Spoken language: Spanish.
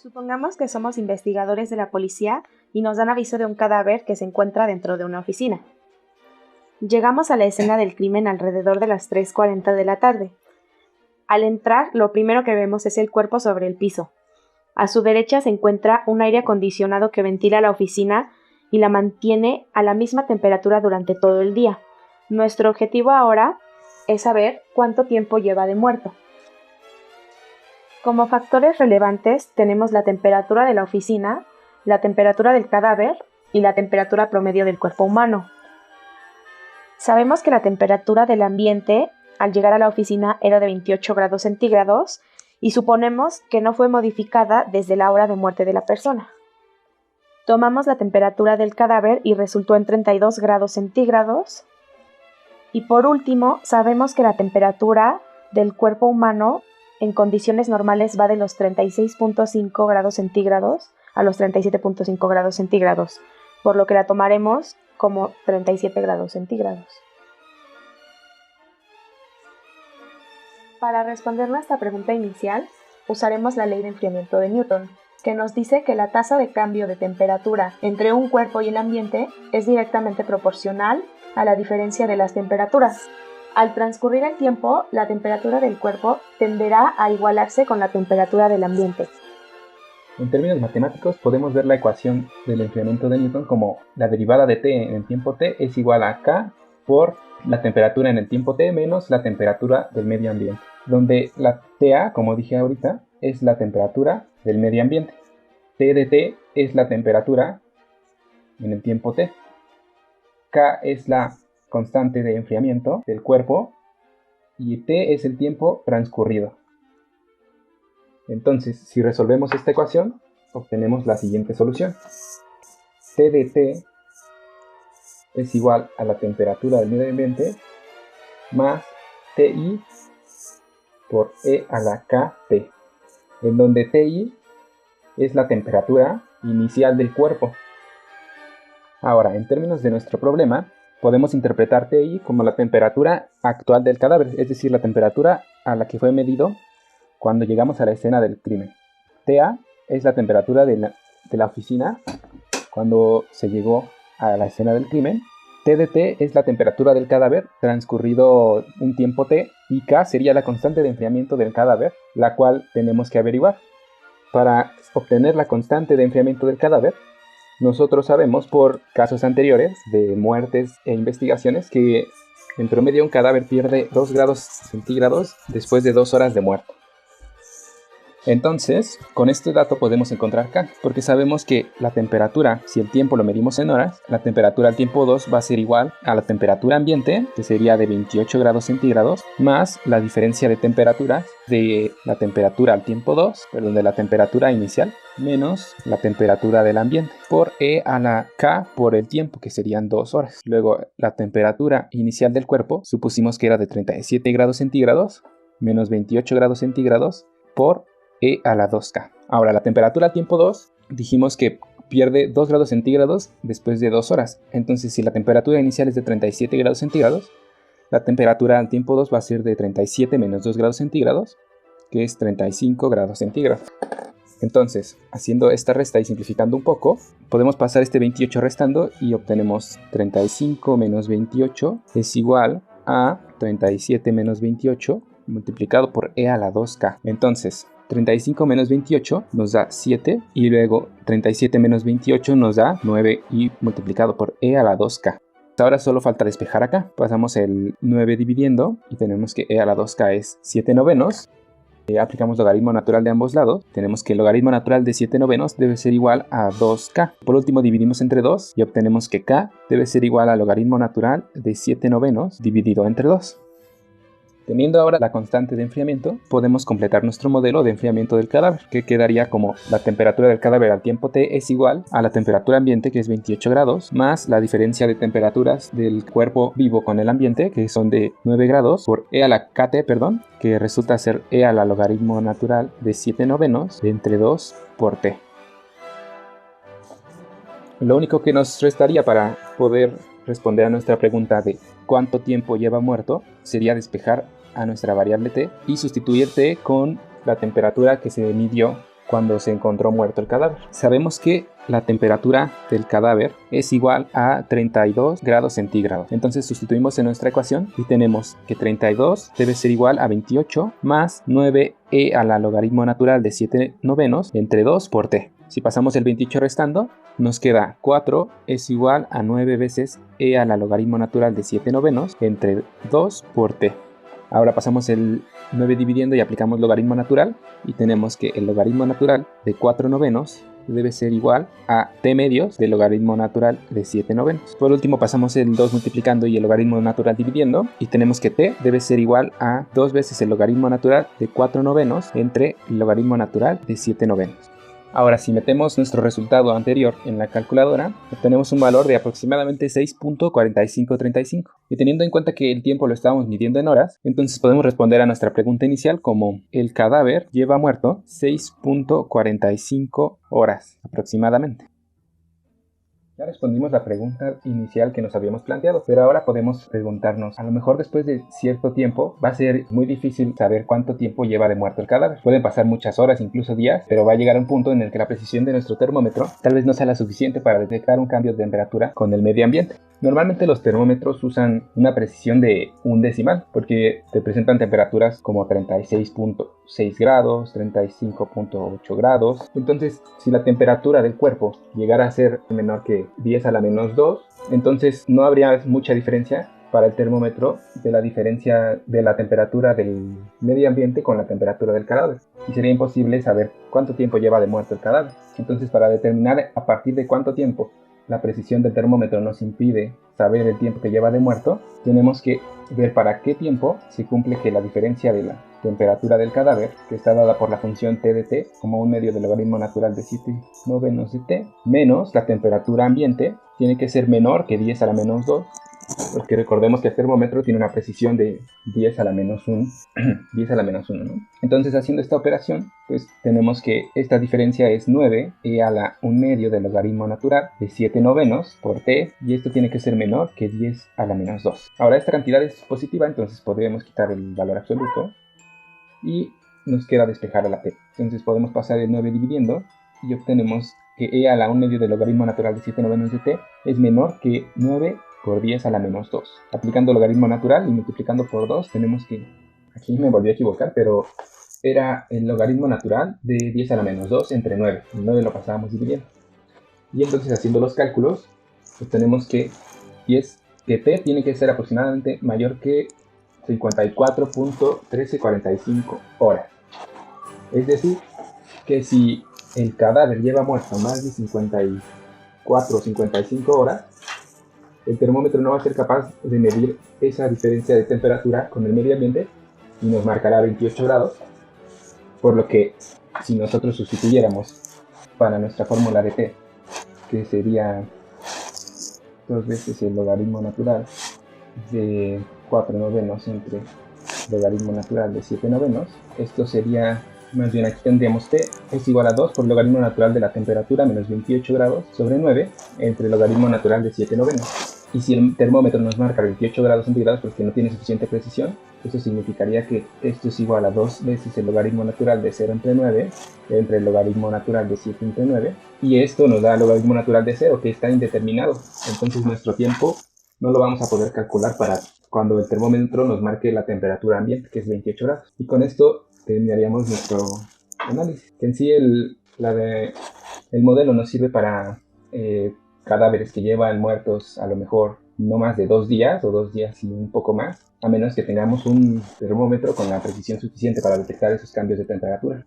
Supongamos que somos investigadores de la policía y nos dan aviso de un cadáver que se encuentra dentro de una oficina. Llegamos a la escena del crimen alrededor de las 3:40 de la tarde. Al entrar, lo primero que vemos es el cuerpo sobre el piso. A su derecha se encuentra un aire acondicionado que ventila la oficina y la mantiene a la misma temperatura durante todo el día. Nuestro objetivo ahora es saber cuánto tiempo lleva de muerto. Como factores relevantes tenemos la temperatura de la oficina, la temperatura del cadáver y la temperatura promedio del cuerpo humano. Sabemos que la temperatura del ambiente al llegar a la oficina era de 28 grados centígrados y suponemos que no fue modificada desde la hora de muerte de la persona. Tomamos la temperatura del cadáver y resultó en 32 grados centígrados. Y por último, sabemos que la temperatura del cuerpo humano en condiciones normales va de los 36.5 grados centígrados a los 37.5 grados centígrados, por lo que la tomaremos como 37 grados centígrados. Para responder nuestra pregunta inicial, usaremos la ley de enfriamiento de Newton, que nos dice que la tasa de cambio de temperatura entre un cuerpo y el ambiente es directamente proporcional a la diferencia de las temperaturas. Al transcurrir el tiempo, la temperatura del cuerpo tenderá a igualarse con la temperatura del ambiente. En términos matemáticos, podemos ver la ecuación del enfriamiento de Newton como la derivada de T en el tiempo T es igual a K por la temperatura en el tiempo T menos la temperatura del medio ambiente, donde la TA, como dije ahorita, es la temperatura del medio ambiente. T de T es la temperatura en el tiempo T. K es la constante de enfriamiento del cuerpo y T es el tiempo transcurrido. Entonces, si resolvemos esta ecuación, obtenemos la siguiente solución. T de T es igual a la temperatura del medio ambiente más TI por E a la KT, en donde TI es la temperatura inicial del cuerpo. Ahora, en términos de nuestro problema, podemos interpretar TI como la temperatura actual del cadáver, es decir, la temperatura a la que fue medido cuando llegamos a la escena del crimen. TA es la temperatura de la oficina cuando se llegó a la escena del crimen. T de T es la temperatura del cadáver transcurrido un tiempo T y K sería la constante de enfriamiento del cadáver, la cual tenemos que averiguar. Para obtener la constante de enfriamiento del cadáver, nosotros sabemos por casos anteriores de muertes e investigaciones que en promedio un cadáver pierde 2 grados centígrados después de 2 horas de muerte. Entonces, con este dato podemos encontrar K, porque sabemos que la temperatura, si el tiempo lo medimos en horas, la temperatura al tiempo 2 va a ser igual a la temperatura ambiente, que sería de 28 grados centígrados, más la diferencia de temperaturas de la temperatura al tiempo 2, perdón, de la temperatura inicial, menos la temperatura del ambiente, por E a la K por el tiempo, que serían 2 horas. Luego, la temperatura inicial del cuerpo, supusimos que era de 37 grados centígrados, menos 28 grados centígrados, por E a la 2K. Ahora, la temperatura al tiempo 2, dijimos que pierde 2 grados centígrados después de 2 horas. Entonces, si la temperatura inicial es de 37 grados centígrados, la temperatura al tiempo 2 va a ser de 37 menos 2 grados centígrados, que es 35 grados centígrados. Entonces, haciendo esta resta y simplificando un poco, podemos pasar este 28 restando y obtenemos 35 menos 28 es igual a 37 menos 28 multiplicado por E a la 2K. Entonces, 35 menos 28 nos da 7 y luego 37 menos 28 nos da 9 y multiplicado por E a la 2K. Ahora solo falta despejar acá. Pasamos el 9 dividiendo y tenemos que E a la 2K es 7 novenos. Aplicamos logaritmo natural de ambos lados. Tenemos que el logaritmo natural de 7 novenos debe ser igual a 2K. Por último dividimos entre 2 y obtenemos que K debe ser igual al logaritmo natural de 7 novenos dividido entre 2. Teniendo ahora la constante de enfriamiento, podemos completar nuestro modelo de enfriamiento del cadáver, que quedaría como la temperatura del cadáver al tiempo T es igual a la temperatura ambiente, que es 28 grados, más la diferencia de temperaturas del cuerpo vivo con el ambiente, que son de 9 grados, por E a la KT, que resulta ser E a la logaritmo natural de 7 novenos entre 2 por T. Lo único que nos restaría para poder responder a nuestra pregunta de cuánto tiempo lleva muerto sería despejar a nuestra variable T y sustituir T con la temperatura que se midió cuando se encontró muerto el cadáver. Sabemos que la temperatura del cadáver es igual a 32 grados centígrados. Entonces sustituimos en nuestra ecuación y tenemos que 32 debe ser igual a 28 más 9e a la logaritmo natural de 7 novenos entre 2 por t. Si pasamos el 28 restando, nos queda 4 es igual a 9 veces e a la logaritmo natural de 7 novenos entre 2 por t. Ahora pasamos el 9 dividiendo y aplicamos logaritmo natural y tenemos que el logaritmo natural de 4 novenos debe ser igual a t medios del logaritmo natural de 7 novenos. Por último pasamos el 2 multiplicando y el logaritmo natural dividiendo y tenemos que t debe ser igual a 2 veces el logaritmo natural de 4 novenos entre el logaritmo natural de 7 novenos. Ahora, si metemos nuestro resultado anterior en la calculadora, obtenemos un valor de aproximadamente 6.4535. Y teniendo en cuenta que el tiempo lo estábamos midiendo en horas, entonces podemos responder a nuestra pregunta inicial como el cadáver lleva muerto 6.45 horas aproximadamente. Ya respondimos la pregunta inicial que nos habíamos planteado, pero ahora podemos preguntarnos, a lo mejor después de cierto tiempo va a ser muy difícil saber cuánto tiempo lleva de muerto el cadáver. Pueden pasar muchas horas, incluso días, pero va a llegar un punto en el que la precisión de nuestro termómetro tal vez no sea la suficiente para detectar un cambio de temperatura con el medio ambiente. Normalmente los termómetros usan una precisión de un decimal, porque te presentan temperaturas como 36.6 grados, 35.8 grados. Entonces, si la temperatura del cuerpo llegara a ser menor que 10 a la menos 2, entonces no habría mucha diferencia para el termómetro de la diferencia de la temperatura del medio ambiente con la temperatura del cadáver. Y sería imposible saber cuánto tiempo lleva de muerto el cadáver. Entonces, para determinar a partir de cuánto tiempo la precisión del termómetro nos impide saber el tiempo que lleva de muerto, tenemos que ver para qué tiempo se cumple que la diferencia de la temperatura del cadáver, que está dada por la función t de t como un medio del logaritmo natural de 7 novenos de t, menos la temperatura ambiente, tiene que ser menor que 10 a la menos 2, porque recordemos que el termómetro tiene una precisión de 10 a la menos 1, 10 a la menos 1, ¿no? Entonces, haciendo esta operación, pues tenemos que esta diferencia es 9 e a la 1 medio del logaritmo natural de 7 novenos por t, y esto tiene que ser menor que 10 a la menos 2. Ahora esta cantidad es positiva, entonces podríamos quitar el valor absoluto y nos queda despejar a la t. Entonces podemos pasar el 9 dividiendo y obtenemos que e a la 1 medio del logaritmo natural de 7 novenos de t es menor que 9 por 10 a la menos 2. Aplicando logaritmo natural y multiplicando por 2, tenemos que... Aquí me volví a equivocar, pero era el logaritmo natural de 10 a la menos 2 entre 9. El 9 lo pasábamos dividiendo. Y entonces, haciendo los cálculos, obtenemos que t tiene que ser aproximadamente mayor que 54.1345 horas. Es decir, que si el cadáver lleva muerto más de 54 o 55 horas, el termómetro no va a ser capaz de medir esa diferencia de temperatura con el medio ambiente y nos marcará 28 grados, por lo que si nosotros sustituyéramos para nuestra fórmula de t, que sería 2 veces el logaritmo natural de 4 novenos entre logaritmo natural de 7 novenos, esto sería, más bien aquí tendríamos t es igual a 2 por logaritmo natural de la temperatura menos 28 grados sobre 9 entre logaritmo natural de 7 novenos. Y si el termómetro nos marca 28 grados centígrados porque no tiene suficiente precisión, eso significaría que esto es igual a 2 veces el logaritmo natural de 0 entre 9 entre el logaritmo natural de 7 entre 9, y esto nos da el logaritmo natural de 0, que está indeterminado. Entonces nuestro tiempo no lo vamos a poder calcular para cuando el termómetro nos marque la temperatura ambiente, que es 28 grados. Y con esto terminaríamos nuestro análisis. Que en sí el modelo nos sirve para cadáveres que llevan muertos a lo mejor no más de 2 días o 2 días y un poco más, a menos que tengamos un termómetro con la precisión suficiente para detectar esos cambios de temperatura.